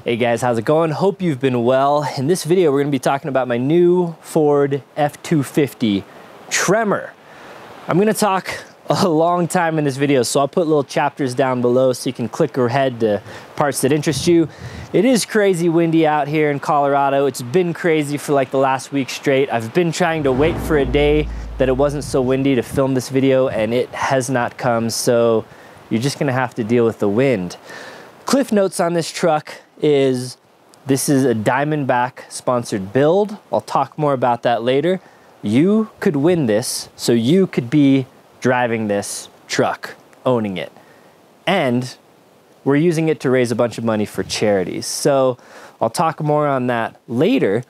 Hey guys, how's it going? Hope you've been well. In this video, we're gonna be talking about my new Ford F250 Tremor. I'm gonna talk a long time in this video, so I'll put little chapters down below so you can click ahead to parts that interest you. It is crazy windy out here in Colorado. It's been crazy for like the last week straight. I've been trying to wait for a day that it wasn't so windy to film this video, and it has not come, so you're just gonna have to deal with the wind. Cliff notes on this truck is this is a DiamondBack sponsored build. I'll talk more about that later. You could win this, so you could be driving this truck, owning it. And we're using it to raise a bunch of money for charities. So I'll talk more on that later,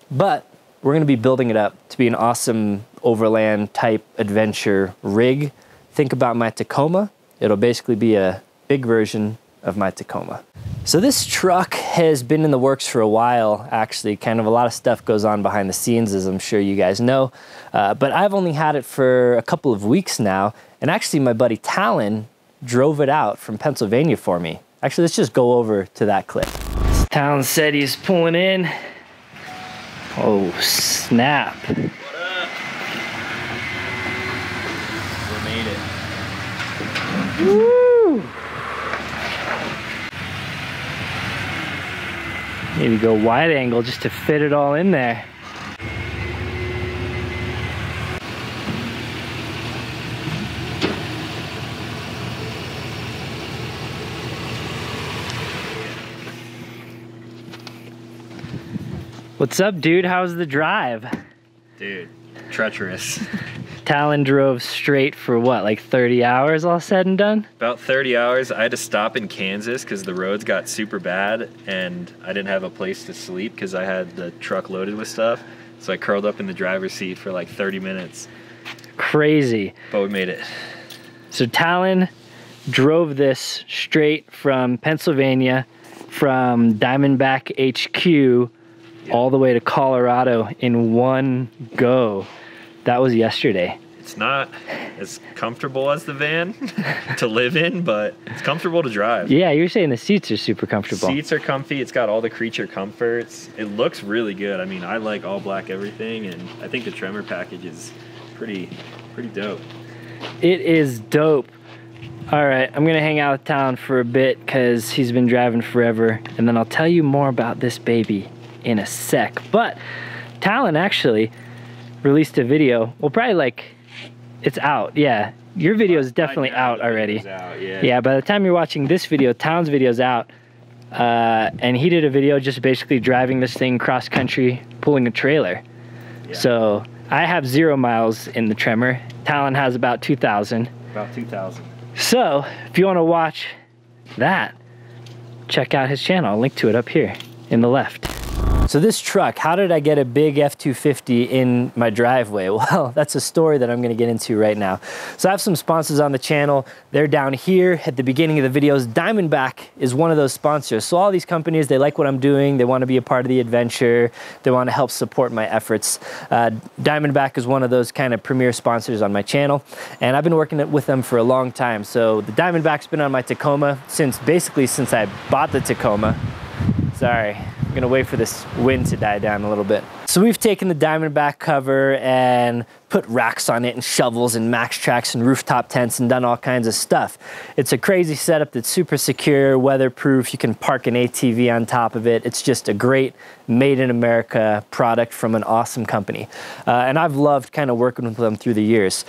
but we're gonna be building it up to be an awesome Overland type adventure rig. Think about my Tacoma. It'll basically be a big version of my Tacoma. So this truck has been in the works for a while, actually. Kind of a lot of stuff goes on behind the scenes, as I'm sure you guys know. But I've only had it for a couple of weeks now. And actually my buddy Talon drove it out from Pennsylvania for me. Actually, let's just go over to that clip. Talon said he's pulling in. Oh, snap. What up? We made it. Woo! Maybe go wide angle just to fit it all in there. What's up, dude? How's the drive? Dude, treacherous. Talon drove straight for what, like 30 hours all said and done? About 30 hours. I had to stop in Kansas because the roads got super bad and I didn't have a place to sleep because I had the truck loaded with stuff. So I curled up in the driver's seat for like 30 minutes. Crazy. But we made it. So Talon drove this straight from Pennsylvania, from DiamondBack HQ, all the way to Colorado in one go. That was yesterday. It's not as comfortable as the van to live in, but it's comfortable to drive. Yeah, you're saying the seats are super comfortable. Seats are comfy. It's got all the creature comforts. It looks really good. I mean, I like all black everything, and I think the Tremor package is pretty dope. It is dope. All right, I'm gonna hang out with Talon for a bit because he's been driving forever, and then I'll tell you more about this baby in a sec. But Talon actually released a video. Well, probably like, it's out. Yeah, your video is definitely out already. Out, yeah. Yeah, by the time you're watching this video, Talon's video's out. And he did a video just basically driving this thing cross country, pulling a trailer. Yeah. So I have 0 miles in the Tremor. Talon has about 2,000. About 2,000. So if you want to watch that, check out his channel. I'll link to it up here in the left. So this truck, how did I get a big F250 in my driveway? Well, that's a story that I'm gonna get into right now. So I have some sponsors on the channel. They're down here at the beginning of the videos. DiamondBack is one of those sponsors. So all these companies, they like what I'm doing. They wanna be a part of the adventure. They wanna help support my efforts. DiamondBack is one of those kind of premier sponsors on my channel. And I've been working with them for a long time. So the DiamondBack's been on my Tacoma since I bought the Tacoma. Sorry. I'm gonna wait for this wind to die down a little bit. So we've taken the DiamondBack cover and put racks on it and shovels and max tracks and rooftop tents and done all kinds of stuff. It's a crazy setup that's super secure, weatherproof. You can park an ATV on top of it. It's just a great made in America product from an awesome company. And I've loved kind of working with them through the years.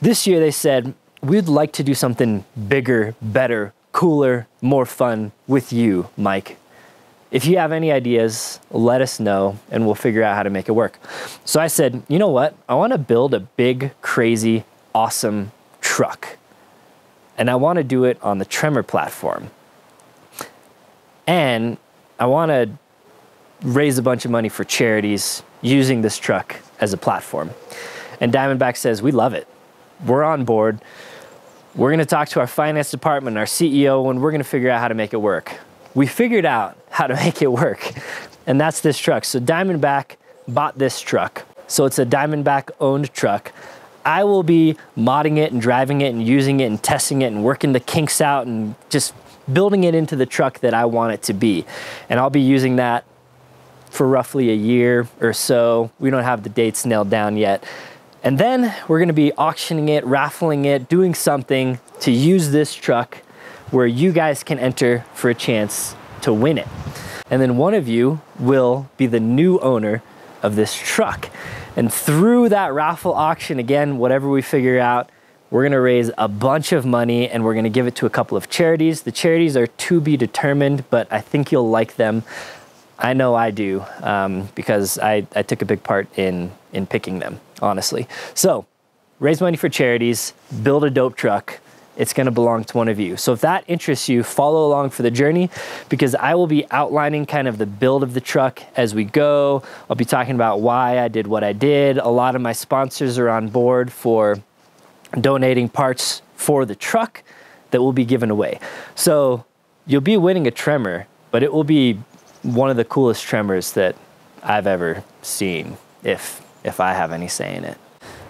This year they said, we'd like to do something bigger, better, cooler, more fun with you, Mike. If you have any ideas, let us know and we'll figure out how to make it work. So I said, you know what? I want to build a big, crazy, awesome truck. And I want to do it on the Tremor platform. And I want to raise a bunch of money for charities using this truck as a platform. And DiamondBack says, we love it. We're on board. We're going to talk to our finance department and our CEO, and we're going to figure out how to make it work. We figured out how to make it work, and that's this truck. So DiamondBack bought this truck. So it's a DiamondBack owned truck. I will be modding it and driving it and using it and testing it and working the kinks out and just building it into the truck that I want it to be. And I'll be using that for roughly a year or so. We don't have the dates nailed down yet. And then we're gonna be auctioning it, raffling it, doing something to use this truck where you guys can enter for a chance to win it. And then one of you will be the new owner of this truck. And through that raffle auction, again, whatever we figure out, we're gonna raise a bunch of money and we're gonna give it to a couple of charities. The charities are to be determined, but I think you'll like them. I know I do, because I took a big part in picking them, honestly. So, raise money for charities, build a dope truck. It's gonna belong to one of you. So if that interests you, follow along for the journey, because I will be outlining kind of the build of the truck as we go. I'll be talking about why I did what I did. A lot of my sponsors are on board for donating parts for the truck that will be given away. So you'll be winning a Tremor, but it will be one of the coolest Tremors that I've ever seen, if I have any say in it.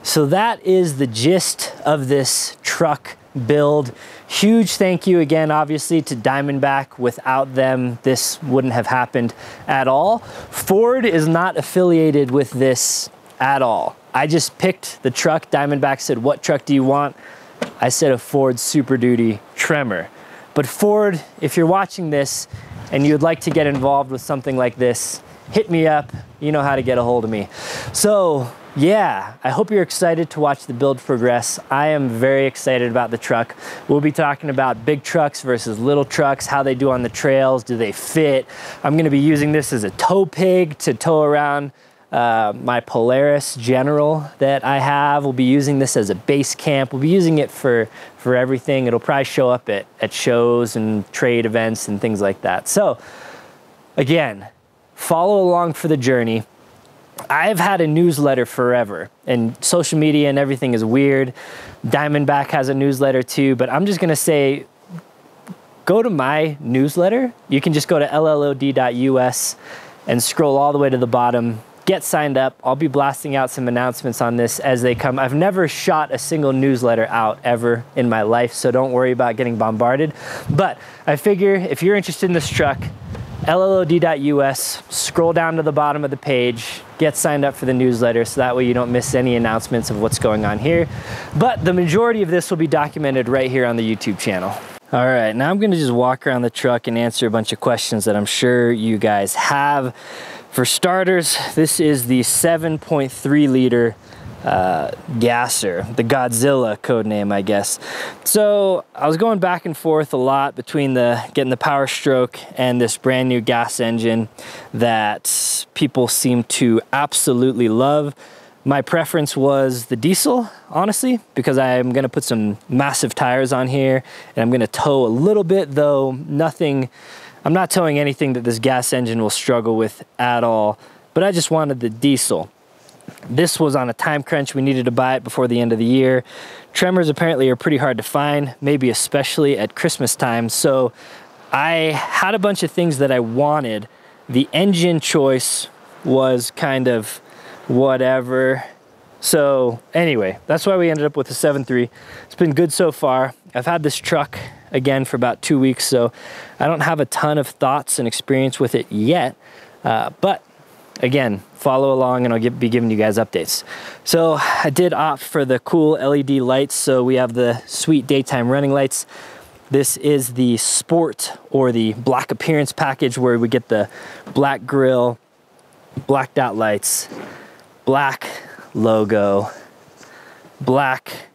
So that is the gist of this truck build. Huge thank you again, obviously, to DiamondBack. Without them, this wouldn't have happened at all. Ford is not affiliated with this at all. I just picked the truck. DiamondBack said, "What truck do you want?" I said a Ford Super Duty Tremor. But Ford, if you're watching this and you'd like to get involved with something like this, hit me up. You know how to get a hold of me. So yeah, I hope you're excited to watch the build progress. I am very excited about the truck. We'll be talking about big trucks versus little trucks, how they do on the trails, do they fit? I'm gonna be using this as a tow pig to tow around my Polaris General that I have. We'll be using this as a base camp. We'll be using it for everything. It'll probably show up at shows and trade events and things like that. So again, follow along for the journey. I've had a newsletter forever, and social media and everything is weird. DiamondBack has a newsletter too, but I'm just gonna say, go to my newsletter. You can just go to LLOD.us and scroll all the way to the bottom. Get signed up. I'll be blasting out some announcements on this as they come. I've never shot a single newsletter out ever in my life, so don't worry about getting bombarded. But I figure if you're interested in this truck, LLOD.us, scroll down to the bottom of the page, get signed up for the newsletter so that way you don't miss any announcements of what's going on here. But the majority of this will be documented right here on the YouTube channel. All right, now I'm gonna just walk around the truck and answer a bunch of questions that I'm sure you guys have. For starters, this is the 7.3 liter gasser, the Godzilla code name, I guess. So I was going back and forth a lot between getting the Power Stroke and this brand new gas engine that people seem to absolutely love. My preference was the diesel, honestly, because I'm gonna put some massive tires on here and I'm gonna tow a little bit, though nothing, I'm not towing anything that this gas engine will struggle with at all, but I just wanted the diesel. This was on a time crunch. We needed to buy it before the end of the year. Tremors apparently are pretty hard to find, maybe especially at Christmas time. So I had a bunch of things that I wanted. The engine choice was kind of whatever. So anyway, that's why we ended up with a 7.3. It's been good so far. I've had this truck again for about 2 weeks, so I don't have a ton of thoughts and experience with it yet. But again, follow along and I'll be giving you guys updates. So I did opt for the cool LED lights. So we have the sweet daytime running lights. This is the Sport or the Black Appearance package where we get the black grille, blacked out lights, black logo, black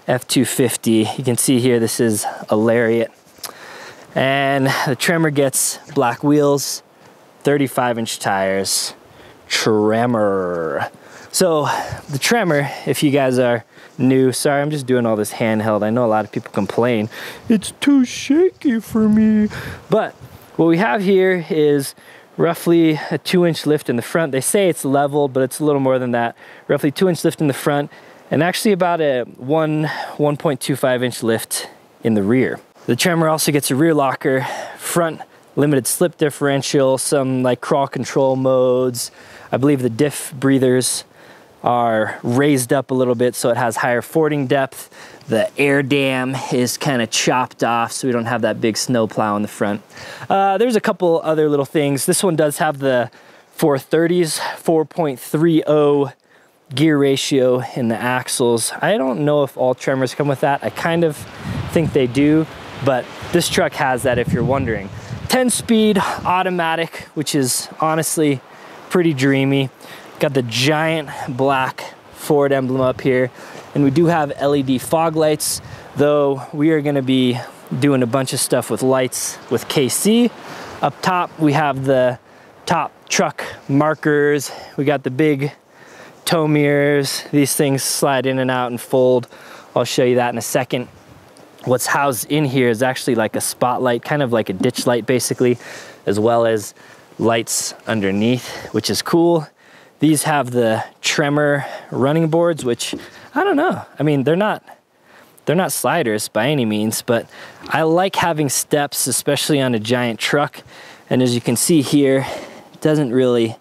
F250. You can see here, this is a Lariat. And the Tremor gets black wheels, 35-inch tires, Tremor. So the Tremor, if you guys are new, sorry, I'm just doing all this handheld. I know a lot of people complain, it's too shaky for me. But what we have here is roughly a 2-inch lift in the front. They say it's leveled, but it's a little more than that. Roughly 2-inch lift in the front, and actually about a 1.25-inch lift in the rear. The Tremor also gets a rear locker, front limited slip differential, some like crawl control modes, I believe the diff breathers, are raised up a little bit so it has higher fording depth. The air dam is kind of chopped off so we don't have that big snow plow in the front. There's a couple other little things. This one does have the 430s, 4.30 gear ratio in the axles. I don't know if all Tremors come with that. I kind of think they do, but this truck has that if you're wondering. 10-speed automatic, which is honestly pretty dreamy. Got the giant black Ford emblem up here, and we do have LED fog lights, though we are gonna be doing a bunch of stuff with lights with KC. Up top, we have the top truck markers. We got the big tow mirrors. These things slide in and out and fold. I'll show you that in a second. What's housed in here is actually like a spotlight, kind of like a ditch light basically, as well as lights underneath, which is cool. These have the Tremor running boards, which I don't know. I mean, they're not sliders by any means, but I like having steps, especially on a giant truck. And as you can see here, it doesn't really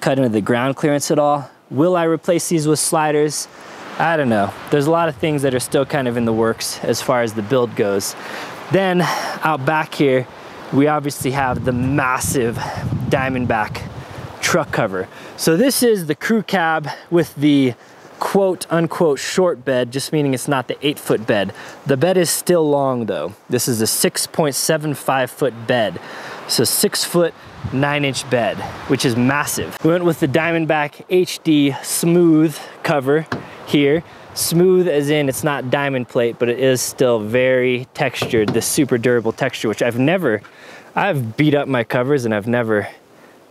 cut into the ground clearance at all. Will I replace these with sliders? I don't know. There's a lot of things that are still kind of in the works as far as the build goes. Then out back here, we obviously have the massive DiamondBack truck cover. So this is the crew cab with the quote unquote short bed, just meaning it's not the 8-foot bed. The bed is still long though. This is a 6.75 foot bed. So 6 foot 9-inch bed, which is massive. We went with the DiamondBack HD smooth cover here. Smooth as in it's not diamond plate, but it is still very textured, this super durable texture, which I've beat up my covers and I've never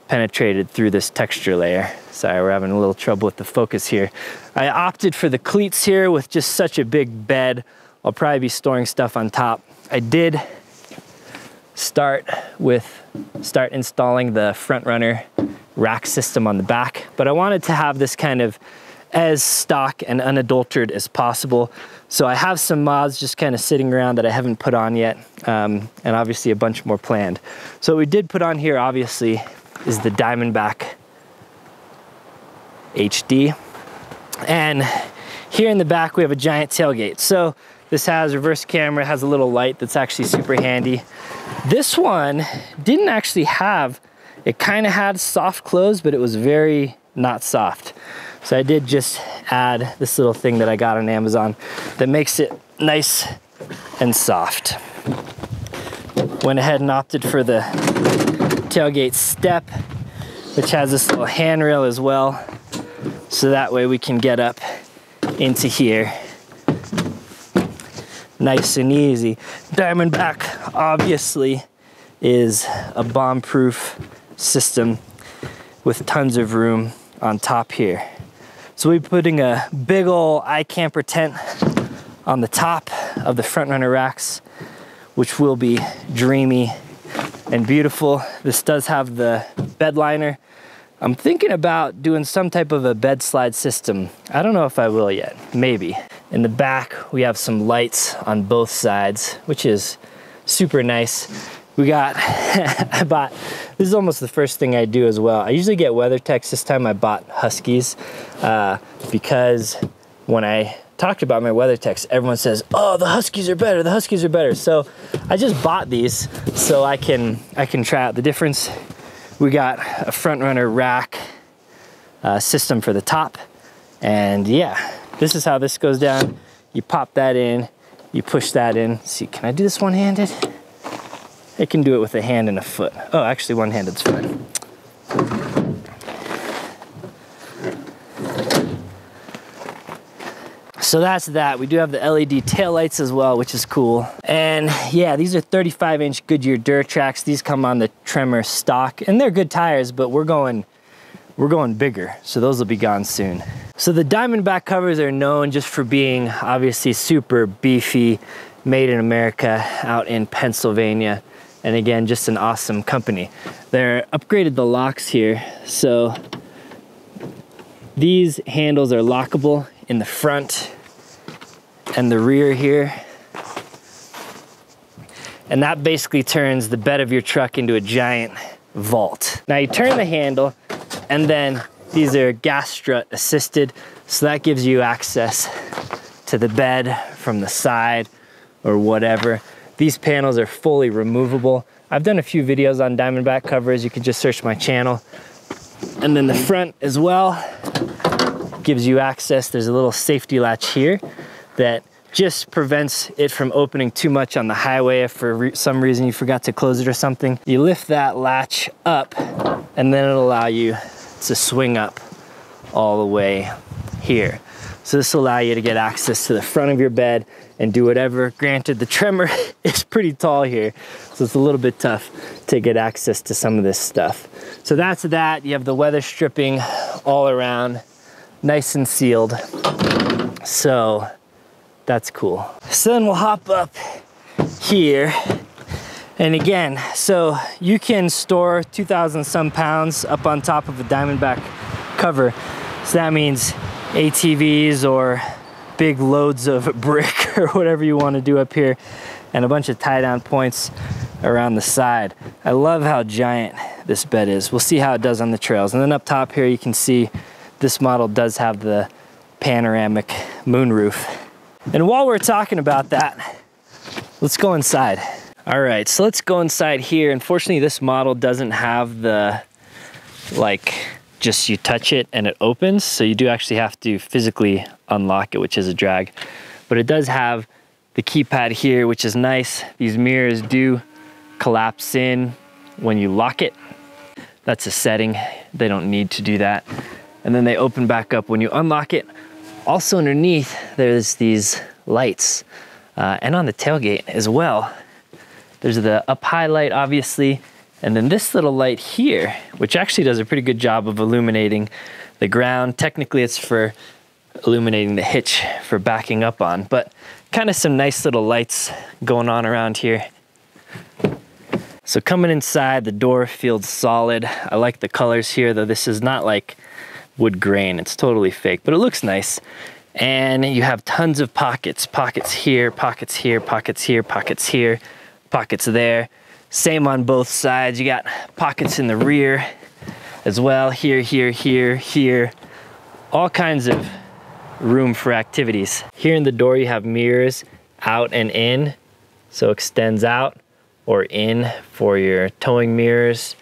penetrated through this texture layer. Sorry, we're having a little trouble with the focus here. I opted for the cleats here with just such a big bed. I'll probably be storing stuff on top. I did start installing the front runner rack system on the back, but I wanted to have this kind of as stock and unadulterated as possible. So I have some mods just kind of sitting around that I haven't put on yet, and obviously a bunch more planned. So what we did put on here obviously is the DiamondBack HD. And here in the back we have a giant tailgate. So this has reverse camera, has a little light that's actually super handy. This one didn't actually have, it kind of had soft close, but it was very not soft. So I did just add this little thing that I got on Amazon that makes it nice and soft. Went ahead and opted for the tailgate step, which has this little handrail as well. So that way we can get up into here nice and easy. DiamondBack obviously is a bomb-proof system with tons of room on top here. So we're putting a big ol' iCamper tent on the top of the front runner racks, which will be dreamy and beautiful. This does have the bed liner. I'm thinking about doing some type of a bed slide system. I don't know if I will yet, maybe. In the back, we have some lights on both sides, which is super nice. We got, this is almost the first thing I do as well. I usually get WeatherTechs. This time I bought Huskies because when I talked about my WeatherTechs, everyone says, oh, the Huskies are better, the Huskies are better. So I just bought these so I can try out the difference. We got a front runner rack system for the top. And yeah, this is how this goes down. You pop that in, you push that in. Let's see, can I do this one-handed? I can do it with a hand and a foot. Oh, actually one-handed's fine. So that's that. We do have the LED taillights as well, which is cool. And yeah, these are 35-inch Goodyear Duratracks. These come on the Tremor stock, and they're good tires, but we're going bigger, so those will be gone soon. So the DiamondBack covers are known just for being obviously super beefy, made in America out in Pennsylvania. And again, just an awesome company. They're upgraded the locks here. So these handles are lockable in the front and the rear here. And that basically turns the bed of your truck into a giant vault. Now you turn the handle and then These are gas strut assisted, so that gives you access to the bed from the side or whatever. These panels are fully removable. I've done a few videos on DiamondBack covers. You can just search my channel. And then the front as well gives you access. There's a little safety latch here that just prevents it from opening too much on the highway if for some reason you forgot to close it or something. You lift that latch up and then it'll allow you to swing up all the way here. So this will allow you to get access to the front of your bed and do whatever. Granted, the Tremor is pretty tall here, so it's a little bit tough to get access to some of this stuff. So that's that. You have the weather stripping all around, nice and sealed. So that's cool. So then we'll hop up here. And again, so you can store 2,000 some pounds up on top of a DiamondBack cover. So that means ATVs or big loads of brick or whatever you want to do up here, and a bunch of tie down points around the side. I love how giant this bed is. We'll see how it does on the trails. And then up top here you can see this model does have the panoramic moonroof. And while we're talking about that, let's go inside. All right, so let's go inside here. Unfortunately, this model doesn't have the, like, just you touch it and it opens. So you do actually have to physically unlock it, which is a drag. But it does have the keypad here, which is nice. These mirrors do collapse in when you lock it. That's a setting. They don't need to do that. And then they open back up when you unlock it. Also underneath, there's these lights. And on the tailgate as well. There's the up high light, obviously. And then this little light here, which actually does a pretty good job of illuminating the ground. Technically, it's for illuminating the hitch for backing up on, but kind of some nice little lights going on around here. So coming inside, the door feels solid. I like the colors here, though this is not like wood grain. It's totally fake, but it looks nice. And you have tons of pockets. Pockets here, pockets here, pockets here, pockets here, pockets there. Same on both sides. You got pockets in the rear as well. Here, here, here, here. All kinds of room for activities. Here in the door you have mirrors out and in. So extends out or in for your towing mirrors.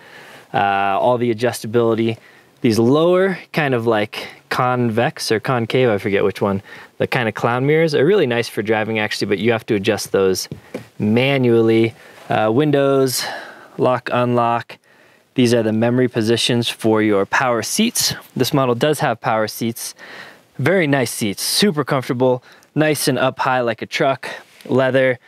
All the adjustability. These lower kind of like convex or concave, I forget which one. The kind of clown mirrors are really nice for driving actually, but you have to adjust those manually. Windows, lock, unlock. These are the memory positions for your power seats. This model does have power seats. Very nice seats, super comfortable, nice and up high like a truck. Leather,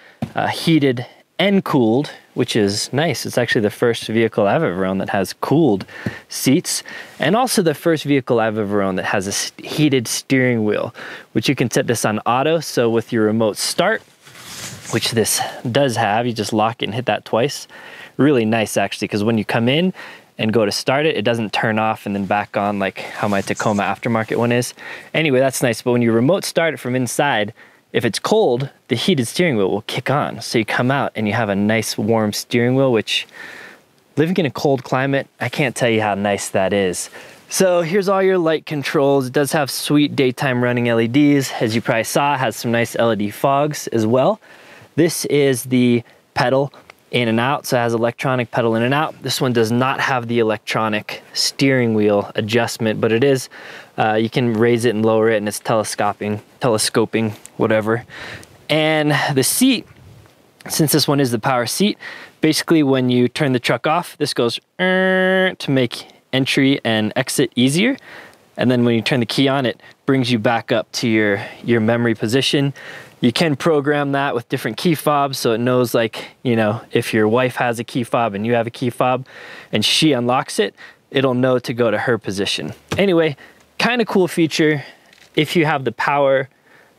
heated and cooled, which is nice. It's actually the first vehicle I've ever owned that has cooled seats, and also the first vehicle I've ever owned that has a heated steering wheel, which you can set this on auto. So with your remote start, which this does have, you just lock it and hit that twice. Really nice actually, because when you come in and go to start it, it doesn't turn off and then back on like how my Tacoma aftermarket one is. Anyway, that's nice, but when you remote start it from inside, if it's cold, the heated steering wheel will kick on. So you come out and you have a nice warm steering wheel, which living in a cold climate, I can't tell you how nice that is. So here's all your light controls. It does have sweet daytime running LEDs. As you probably saw, it has some nice LED fogs as well. This is the pedal in and out, so it has electronic pedal in and out. This one does not have the electronic steering wheel adjustment, but it is, you can raise it and lower it, and it's telescoping, whatever. And the seat, since this one is the power seat, basically when you turn the truck off, this goes to make entry and exit easier. And then when you turn the key on, it brings you back up to your memory position. You can program that with different key fobs, so it knows, like, you know, if your wife has a key fob and you have a key fob and she unlocks it, it'll know to go to her position. Anyway, kind of cool feature. If you have the power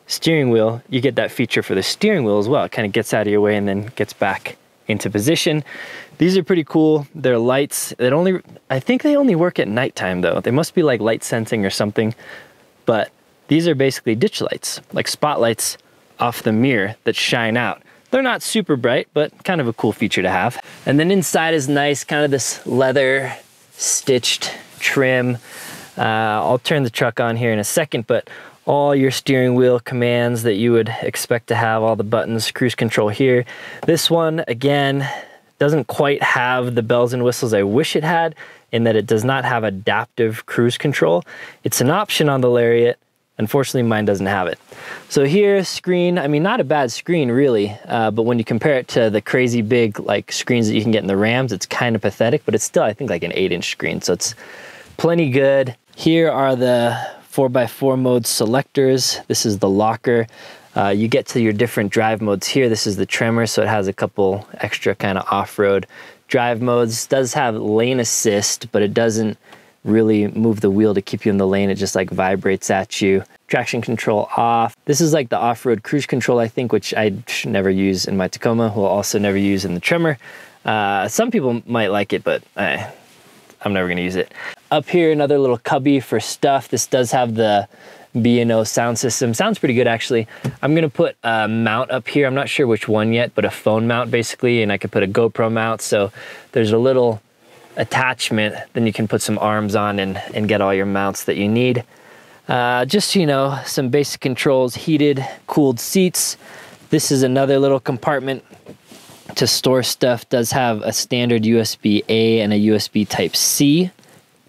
steering wheel, you get that feature for the steering wheel as well. It kind of gets out of your way and then gets back into position. These are pretty cool. They're lights that I think they only work at nighttime though. They must be like light sensing or something, but these are basically ditch lights, like spotlights off the mirror that shine out. They're not super bright, but kind of a cool feature to have. And then inside is nice, kind of this leather stitched trim. I'll turn the truck on here in a second, but all your steering wheel commands that you would expect to have, all the buttons, cruise control here. This one, again, doesn't quite have the bells and whistles I wish it had, in that it does not have adaptive cruise control. It's an option on the Lariat. Unfortunately, mine doesn't have it. So here, screen, I mean, not a bad screen really, but when you compare it to the crazy big like screens that you can get in the Rams, it's kind of pathetic, but it's still, I think, like an 8-inch screen, so it's plenty good. Here are the 4x4 mode selectors. This is the locker. You get to your different drive modes here. This is the Tremor, so it has a couple extra kind of off-road drive modes. It does have lane assist, but it doesn't really move the wheel to keep you in the lane. It just like vibrates at you. Traction control off. This is like the off-road cruise control, I think, which I should never use in my Tacoma. Will also never use in the Tremor. Some people might like it, but I'm never gonna use it. Up here, another little cubby for stuff. This does have the B&O sound system. Sounds pretty good, actually. I'm gonna put a mount up here. I'm not sure which one yet, but a phone mount basically, and I could put a GoPro mount. So there's a little attachment, then you can put some arms on and get all your mounts that you need. Just, you know, some basic controls, heated, cooled seats. This is another little compartment to store stuff. Does have a standard USB-A and a USB Type-C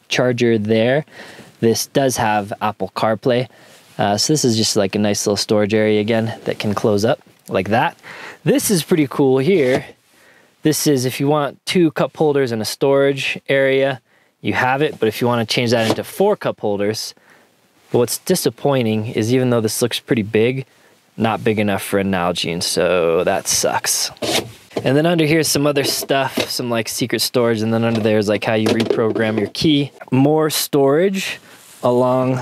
charger there. This does have Apple CarPlay. So this is just like a nice little storage area again that can close up like that. This is pretty cool here. This is if you want 2 cup holders and a storage area, you have it. But if you want to change that into 4 cup holders, what's disappointing is even though this looks pretty big, not big enough for a Nalgene, so that sucks. And then under here is some other stuff, some like secret storage, and then under there is like how you reprogram your key. More storage along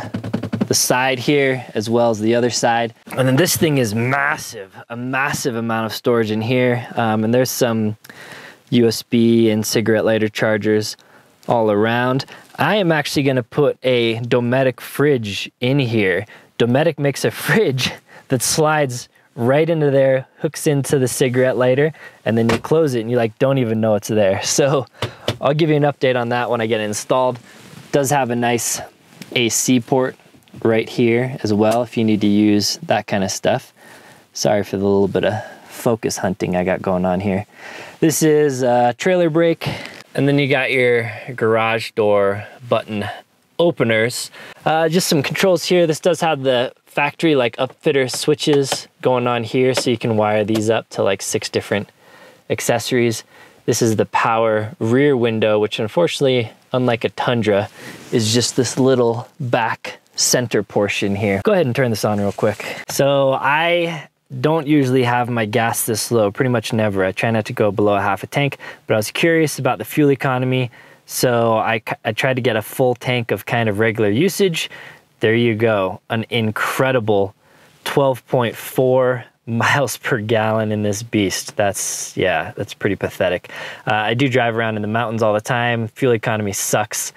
the side here as well as the other side. And then this thing is massive, a massive amount of storage in here. And there's some USB and cigarette lighter chargers all around. I am actually gonna put a Dometic fridge in here. Dometic makes a fridge that slides right into there, hooks into the cigarette lighter, and then you close it and you like don't even know it's there. So I'll give you an update on that when I get it installed. It does have a nice AC port right here as well if you need to use that kind of stuff. Sorry for the little bit of focus hunting I got going on here. This is a trailer brake, and then you got your garage door button openers. Just some controls here. This does have the factory like upfitter switches going on here, so you can wire these up to like 6 different accessories. This is the power rear window, which unfortunately, unlike a Tundra, is just this little back center portion here. Go ahead and turn this on real quick. So I don't usually have my gas this low, pretty much never. I try not to go below a half a tank, but I was curious about the fuel economy, so I tried to get a full tank of kind of regular usage. There you go, an incredible 12.4 miles per gallon in this beast. That's, yeah, that's pretty pathetic. I do drive around in the mountains all the time. Fuel economy sucks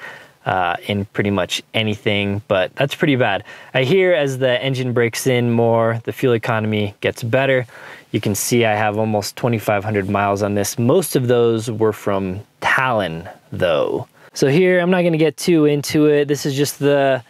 in pretty much anything, but that's pretty bad. I hear as the engine breaks in more, the fuel economy gets better. You can see I have almost 2,500 miles on this. Most of those were from Talon though. So here, I'm not gonna get too into it. This is just the,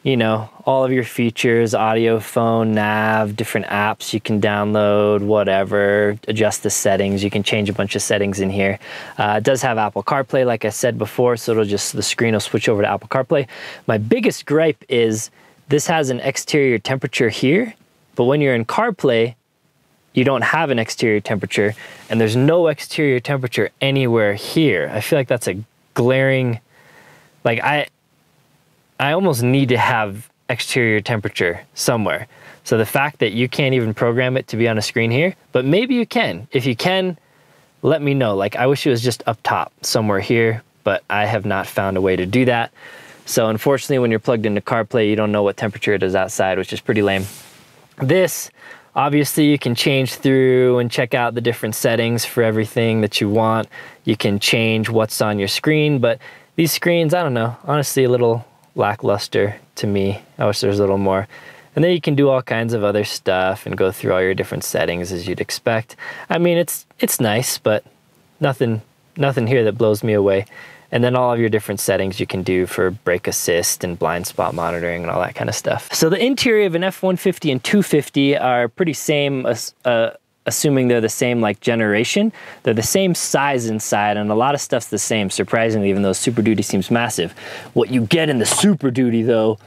you know, all of your features, audio, phone, nav, different apps you can download, whatever, adjust the settings. You can change a bunch of settings in here. It does have Apple CarPlay, like I said before, so it'll just, the screen will switch over to Apple CarPlay. My biggest gripe is this has an exterior temperature here, but when you're in CarPlay, you don't have an exterior temperature, and there's no exterior temperature anywhere here. I feel like that's a glaring, like I almost need to have exterior temperature somewhere. So the fact that you can't even program it to be on a screen here, but maybe you can. If you can, let me know. Like, I wish it was just up top somewhere here, but I have not found a way to do that. So unfortunately, when you're plugged into CarPlay, you don't know what temperature it is outside, which is pretty lame. This, obviously, you can change through and check out the different settings for everything that you want. You can change what's on your screen, but these screens, I don't know, honestly, a little lackluster to me. I wish there was a little more. And then you can do all kinds of other stuff and go through all your different settings as you'd expect. I mean, it's nice, but nothing nothing here that blows me away. And then all of your different settings you can do for brake assist and blind spot monitoring and all that kind of stuff. So the interior of an F-150 and 250 are pretty same, assuming they're the same like generation. They're the same size inside, and a lot of stuff's the same, surprisingly, even though Super Duty seems massive. What you get in the Super Duty though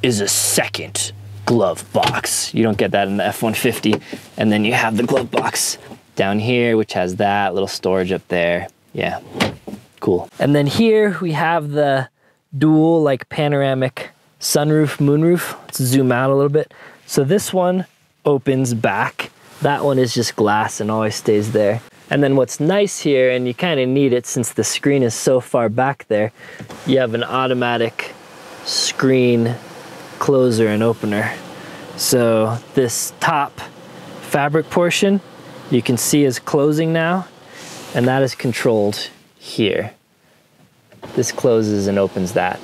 is a second glove box. You don't get that in the F-150. And then you have the glove box down here, which has that little storage up there. Yeah, cool. And then here we have the dual like panoramic sunroof, moonroof. Let's zoom out a little bit. So this one opens back. That one is just glass and always stays there. And then what's nice here, and you kind of need it since the screen is so far back there, you have an automatic screen closer and opener. So this top fabric portion you can see is closing now, and that is controlled here. This closes and opens that.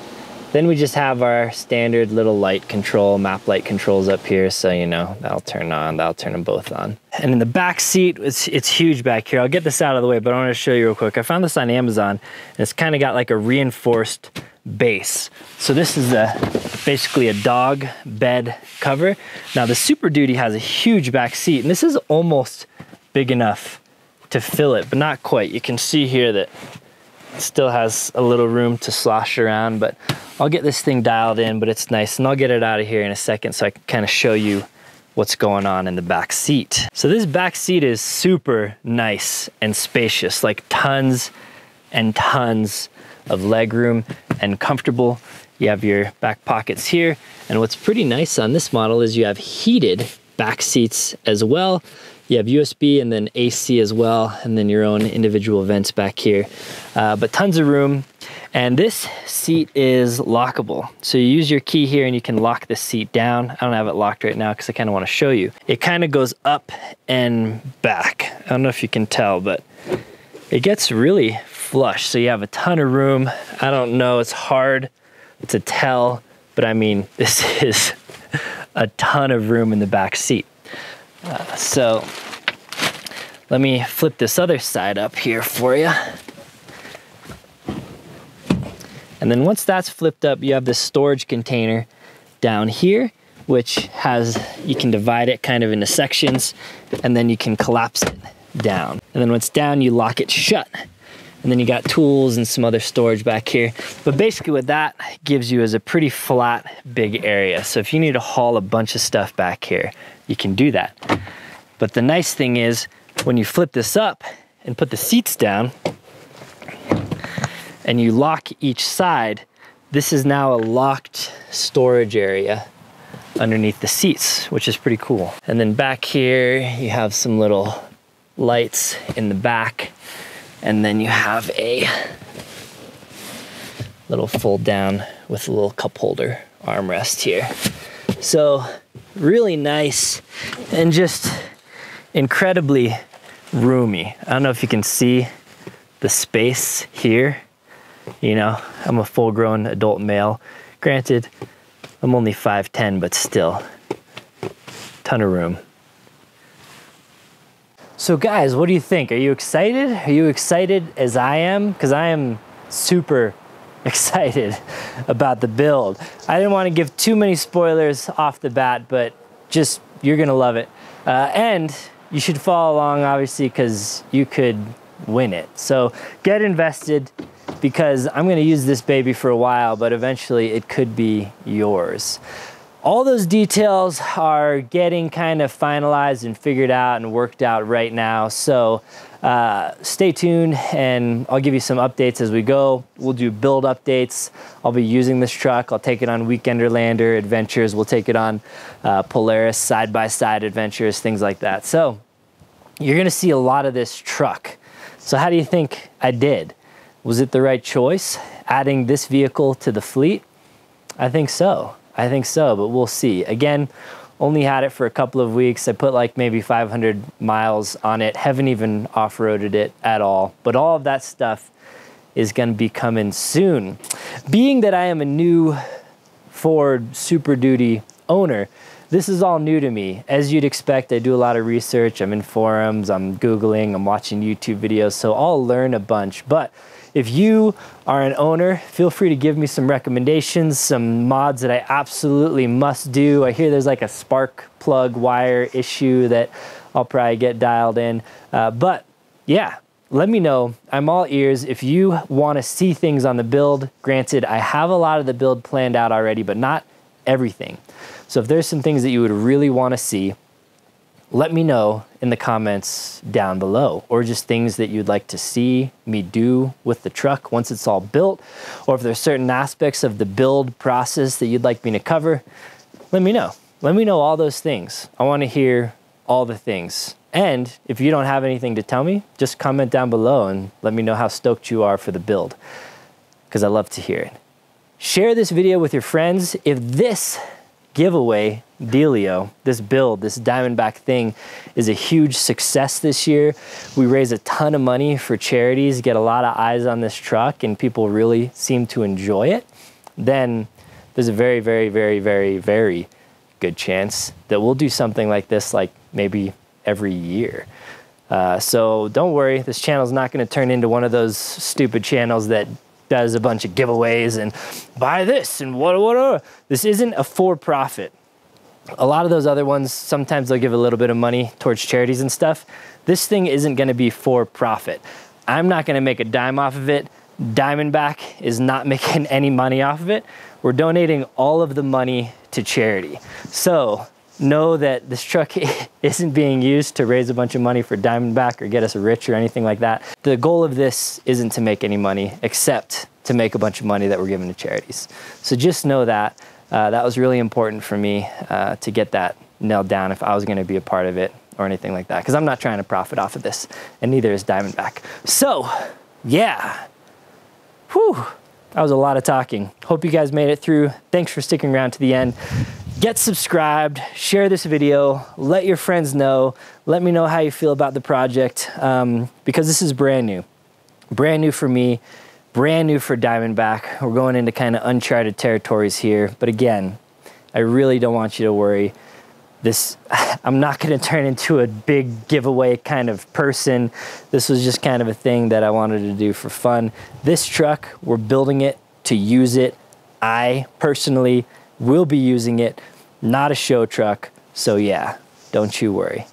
Then we just have our standard little light control, map light controls up here, so you know, that'll turn on, that'll turn them both on. And in the back seat, it's huge back here. I'll get this out of the way, but I want to show you real quick. I found this on Amazon, and it's kind of got like a reinforced base. So this is basically a dog bed cover. Now the Super Duty has a huge back seat, and this is almost big enough to fill it, but not quite. You can see here that it still has a little room to slosh around, but I'll get this thing dialed in, but it's nice, and I'll get it out of here in a second so I can kind of show you what's going on in the back seat. So this back seat is super nice and spacious, like tons and tons of leg room and comfortable. You have your back pockets here, and what's pretty nice on this model is you have heated back seats as well. You have USB and then AC as well, and then your own individual vents back here. But tons of room. And this seat is lockable. So you use your key here and you can lock the seat down. I don't have it locked right now because I kind of want to show you. It kind of goes up and back. I don't know if you can tell, but it gets really flush. So you have a ton of room. I don't know, it's hard to tell, but I mean, this is a ton of room in the back seat. So let me flip this other side up here for you. And then once that's flipped up, you have this storage container down here, which has, you can divide it kind of into sections, and then you can collapse it down. And then when it's down, you lock it shut. And then you got tools and some other storage back here. But basically what that gives you is a pretty flat, big area. So if you need to haul a bunch of stuff back here, you can do that. But the nice thing is, when you flip this up and put the seats down, and you lock each side, this is now a locked storage area underneath the seats, which is pretty cool. And then back here, you have some little lights in the back, and then you have a little fold down with a little cup holder armrest here. So really nice and just incredibly roomy. I don't know if you can see the space here. You know, I'm a full-grown adult male. Granted, I'm only 5'10", but still, ton of room. So guys, what do you think? Are you excited? Are you excited as I am? Because I am super excited about the build. I didn't want to give too many spoilers off the bat, but just, you're gonna love it. And you should follow along, obviously, because you could win it. So get invested, because I'm gonna use this baby for a while, but eventually it could be yours. All those details are getting kind of finalized and figured out and worked out right now. So stay tuned, and I'll give you some updates as we go. We'll do build updates. I'll be using this truck. I'll take it on Weekender Lander adventures. We'll take it on Polaris side-by-side adventures, things like that. So you're gonna see a lot of this truck. So how do you think I did? Was it the right choice, adding this vehicle to the fleet? I think so. I think so, but we'll see. Again, only had it for a couple of weeks. I put like maybe 500 miles on it. Haven't even off-roaded it at all. But all of that stuff is gonna be coming soon. Being that I am a new Ford Super Duty owner, this is all new to me. As you'd expect, I do a lot of research. I'm in forums, I'm Googling, I'm watching YouTube videos, so I'll learn a bunch. But if you are an owner, feel free to give me some recommendations, some mods that I absolutely must do. I hear there's like a spark plug wire issue that I'll probably get dialed in. But yeah, let me know. I'm all ears. If you want to see things on the build, granted, I have a lot of the build planned out already, but not everything. So if there's some things that you would really want to see, let me know in the comments down below, or just things that you'd like to see me do with the truck once it's all built, or if there's certain aspects of the build process that you'd like me to cover, let me know. Let me know all those things. I want to hear all the things. And if you don't have anything to tell me, just comment down below and let me know how stoked you are for the build, because I love to hear it. Share this video with your friends. If this giveaway dealio, this build, this DiamondBack thing is a huge success this year, we raise a ton of money for charities, get a lot of eyes on this truck, and people really seem to enjoy it, then there's a very, very, very, very, very good chance that we'll do something like this, like maybe every year. So don't worry, this channel is not going to turn into one of those stupid channels that does a bunch of giveaways and buy this and what. This isn't a for-profit. A lot of those other ones, sometimes they'll give a little bit of money towards charities and stuff. This thing isn't going to be for profit. I'm not going to make a dime off of it. DiamondBack is not making any money off of it. We're donating all of the money to charity. So know that this truck isn't being used to raise a bunch of money for DiamondBack or get us rich or anything like that. The goal of this isn't to make any money, except to make a bunch of money that we're giving to charities. So just know that. That was really important for me to get that nailed down if I was going to be a part of it or anything like that, because I'm not trying to profit off of this, and neither is DiamondBack. So yeah, whew, that was a lot of talking. Hope you guys made it through. Thanks for sticking around to the end. Get subscribed, share this video, let your friends know, let me know how you feel about the project, because this is brand new for me, brand new for DiamondBack. We're going into kind of uncharted territories here, but again, I really don't want you to worry. I'm not going to turn into a big giveaway kind of person. This was just kind of a thing that I wanted to do for fun. This truck, we're building it to use it. I personally will be using it, not a show truck. So yeah, don't you worry.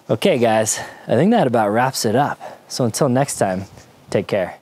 Okay guys, I think that about wraps it up. So until next time, take care.